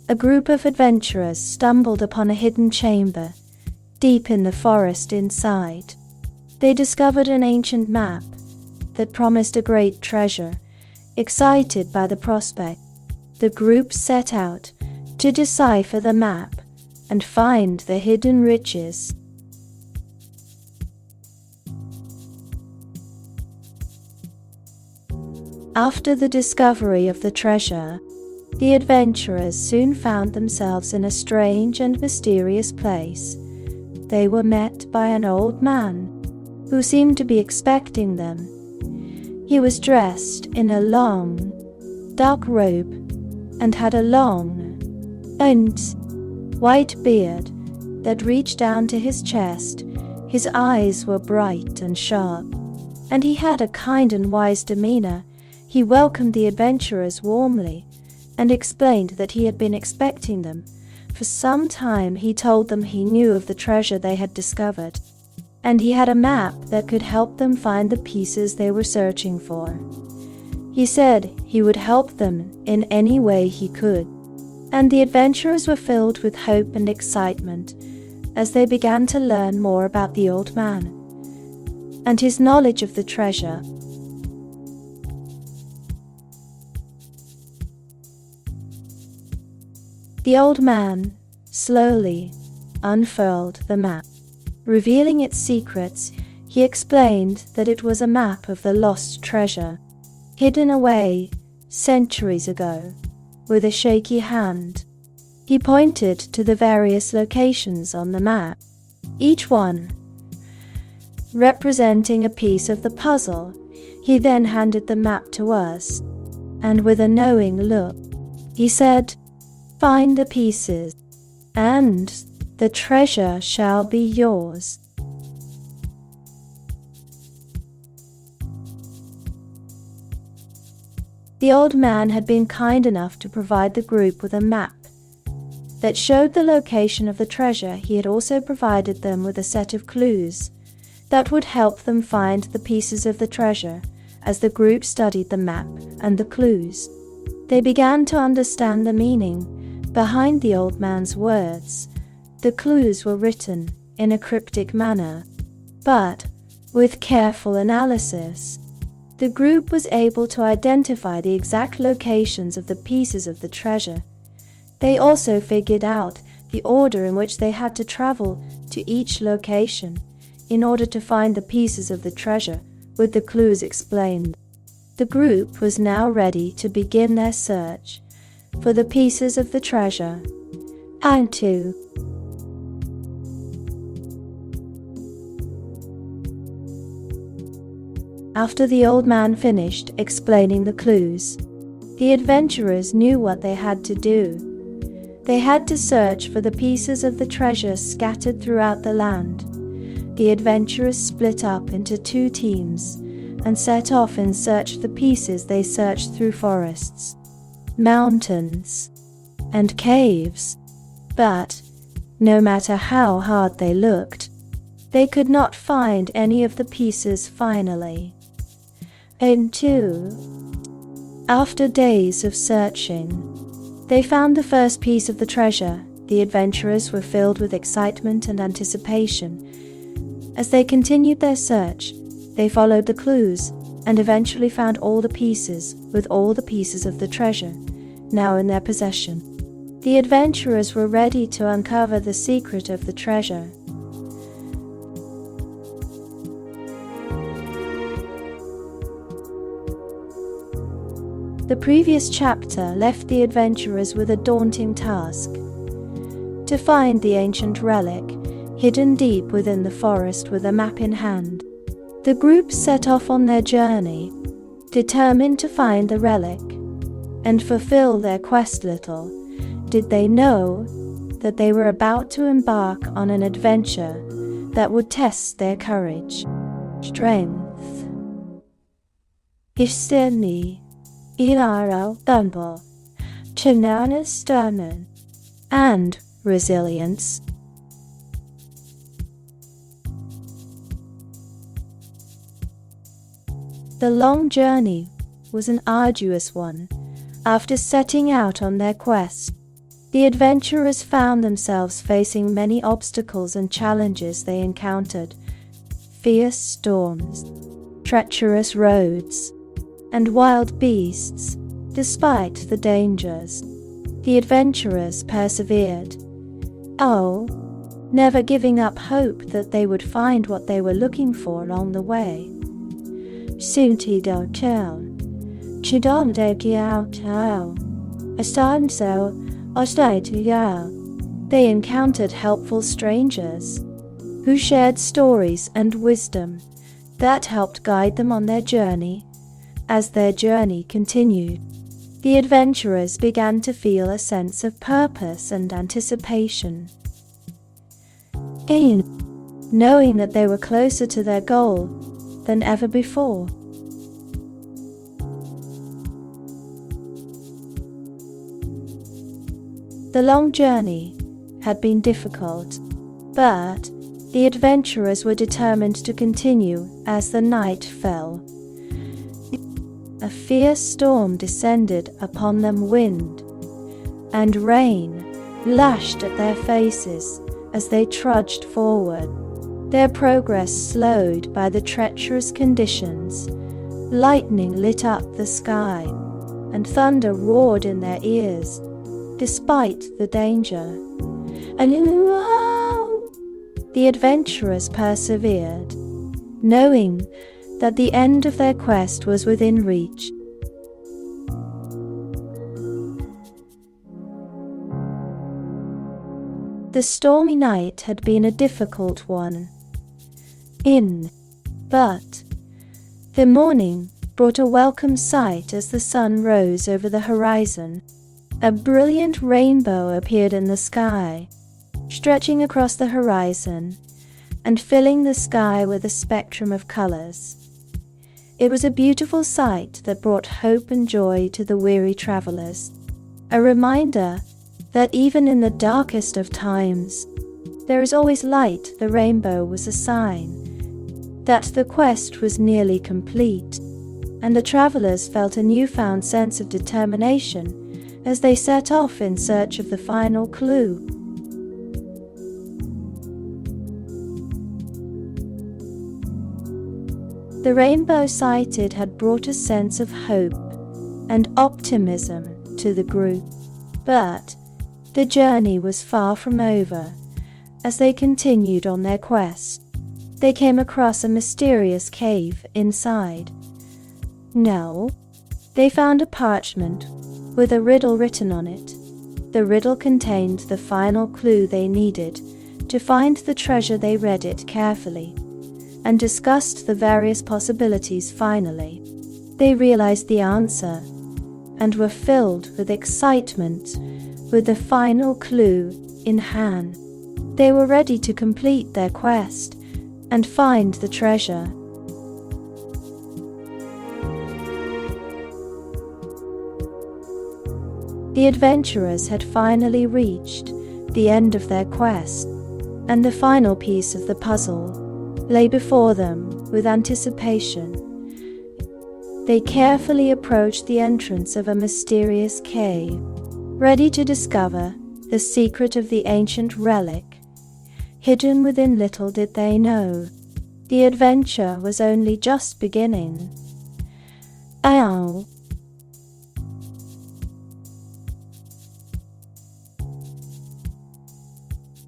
a group of adventurers stumbled upon a hidden chamber, deep in the forest inside. They discovered an ancient map that promised a great treasure. Excited by the prospect, the group set out to decipher the map and find the hidden riches. After the discovery of the treasure, the adventurers soon found themselves in a strange and mysterious place. They were met by an old man who seemed to be expecting them. He was dressed in a long, dark robe and had a long, white beard that reached down to his chest. His eyes were bright and sharp, and he had a kind and wise demeanor. He welcomed the adventurers warmly and explained that he had been expecting them. For some time he told them he knew of the treasure they had discovered, and he had a map that could help them find the pieces they were searching for. He said he would help them in any way he could, and the adventurers were filled with hope and excitement as they began to learn more about the old man and his knowledge of the treasure. The old man slowly unfurled the map. Revealing its secrets, he explained that it was a map of the lost treasure, hidden away centuries ago. With a shaky hand, he pointed to the various locations on the map, each one representing a piece of the puzzle. He then handed the map to us, and with a knowing look, he said, "Find the pieces, and the treasure shall be yours." The old man had been kind enough to provide the group with a map that showed the location of the treasure. He had also provided them with a set of clues that would help them find the pieces of the treasure. As the group studied the map and the clues, they began to understand the meaning behind the old man's words. The clues were written in a cryptic manner, but with careful analysis, the group was able to identify the exact locations of the pieces of the treasure. They also figured out the order in which they had to travel to each location in order to find the pieces of the treasure, with the clues explained. The group was now ready to begin their search for the pieces of the treasure. And two. After the old man finished explaining the clues, the adventurers knew what they had to do. They had to search for the pieces of the treasure scattered throughout the land. The adventurers split up into 2 teams and set off in search of the pieces. They searched through forests, mountains, and caves, but no matter how hard they looked, they could not find any of the pieces. Finally, after days of searching, they found the first piece of the treasure. The adventurers were filled with excitement and anticipation. As they continued their search, they followed the clues and eventually found all the pieces, with all the pieces of the treasure now in their possession. The adventurers were ready to uncover the secret of the treasure. The previous chapter left the adventurers with a daunting task: to find the ancient relic hidden deep within the forest with a map in hand. The group set off on their journey, determined to find the relic and fulfill their quest. Little did they know that they were about to embark on an adventure that would test their courage, strength, destiny, and resilience. The long journey was an arduous one. After setting out on their quest, The adventurers found themselves facing many obstacles and challenges. They encountered fierce storms, treacherous roads, and wild beasts. Despite the dangers, the adventurers persevered, never giving up hope that they would find what they were looking for along the way. They encountered helpful strangers who shared stories and wisdom that helped guide them on their journey. As their journey continued, the adventurers began to feel a sense of purpose and anticipation, knowing that they were closer to their goal than ever before. The long journey had been difficult, but the adventurers were determined to continue as the night fell. A fierce storm descended upon them. Wind and rain lashed at their faces as they trudged forward, their progress slowed by the treacherous conditions. Lightning lit up the sky, and thunder roared in their ears. Despite the danger, the adventurers persevered, knowing that the end of their quest was within reach. The stormy night had been a difficult one, but the morning brought a welcome sight as the sun rose over the horizon. A brilliant rainbow appeared in the sky, stretching across the horizon and filling the sky with a spectrum of colors. It was a beautiful sight that brought hope and joy to the weary travelers, a reminder that even in the darkest of times, there is always light. The rainbow was a sign that the quest was nearly complete, and the travelers felt a newfound sense of determination as they set off in search of the final clue. The rainbow sighted had brought a sense of hope and optimism to the group, but the journey was far from over. As they continued on their quest, they came across a mysterious cave. Inside, they found a parchment with a riddle written on it. The riddle contained the final clue they needed to find the treasure. They read it carefully and discussed the various possibilities. Finally, they realized the answer and were filled with excitement. With the final clue in hand, they were ready to complete their quest and find the treasure. The adventurers had finally reached the end of their quest, and the final piece of the puzzle lay before them. With anticipation, they carefully approached the entrance of a mysterious cave, ready to discover the secret of the ancient relic hidden within. Little did they know, the adventure was only just beginning.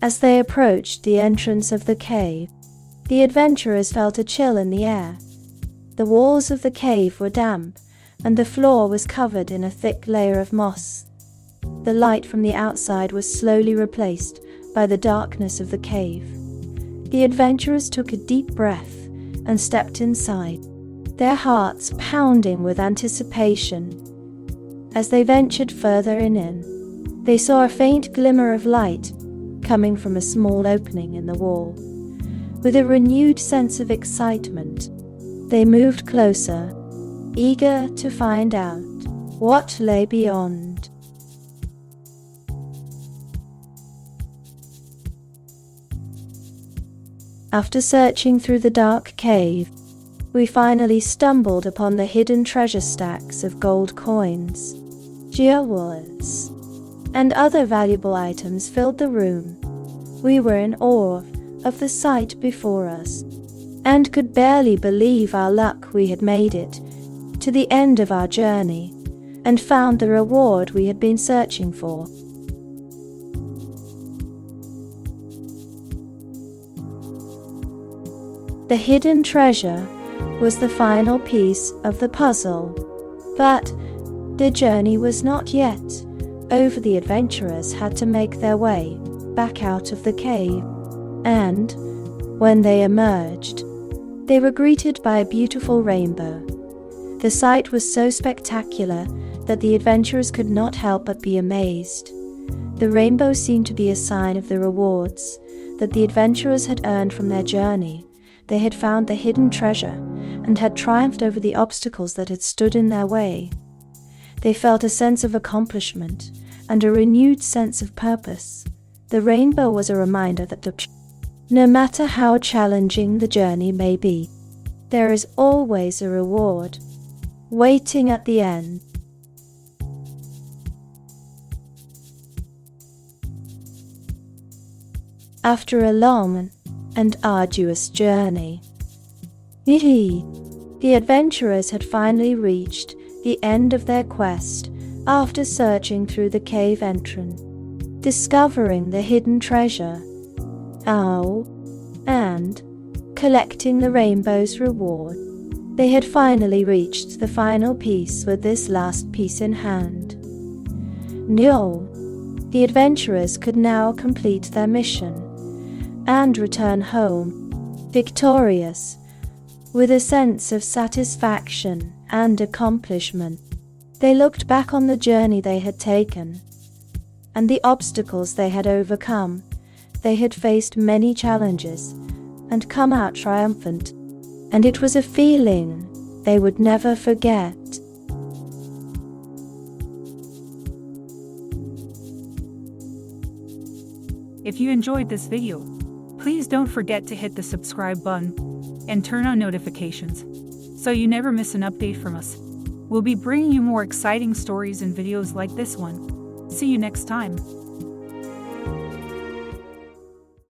As they approached the entrance of the cave, the adventurers felt a chill in the air. The walls of the cave were damp, and the floor was covered in a thick layer of moss. The light from the outside was slowly replaced by the darkness of the cave. The adventurers took a deep breath and stepped inside, their hearts pounding with anticipation. As they ventured further in, they saw a faint glimmer of light coming from a small opening in the wall. With a renewed sense of excitement, they moved closer, eager to find out what lay beyond. After searching through the dark cave, we finally stumbled upon the hidden treasure stacks of gold coins, jewels, and other valuable items filled the room. We were in awe of the sight before us, and could barely believe our luck we had made it to the end of our journey, and found the reward we had been searching for. The hidden treasure was the final piece of the puzzle, but the journey was not yet over. The adventurers had to make their way back out of the cave, and when they emerged, they were greeted by a beautiful rainbow. The sight was so spectacular that the adventurers could not help but be amazed. The rainbow seemed to be a sign of the rewards that the adventurers had earned from their journey. They had found the hidden treasure and had triumphed over the obstacles that had stood in their way. They felt a sense of accomplishment and a renewed sense of purpose. The rainbow was a reminder that no matter how challenging the journey may be, there is always a reward waiting at the end. After a long and arduous journey, the adventurers had finally reached the end of their quest after searching through the cave entrance, discovering the hidden treasure, and collecting the rainbow's reward. They had finally reached the final piece with this last piece in hand. The adventurers could now complete their mission and return home, victorious, with a sense of satisfaction and accomplishment. They looked back on the journey they had taken and the obstacles they had overcome. They had faced many challenges and come out triumphant, and it was a feeling they would never forget. If you enjoyed this video, please don't forget to hit the subscribe button and turn on notifications so you never miss an update from us. We'll be bringing you more exciting stories and videos like this one. See you next time.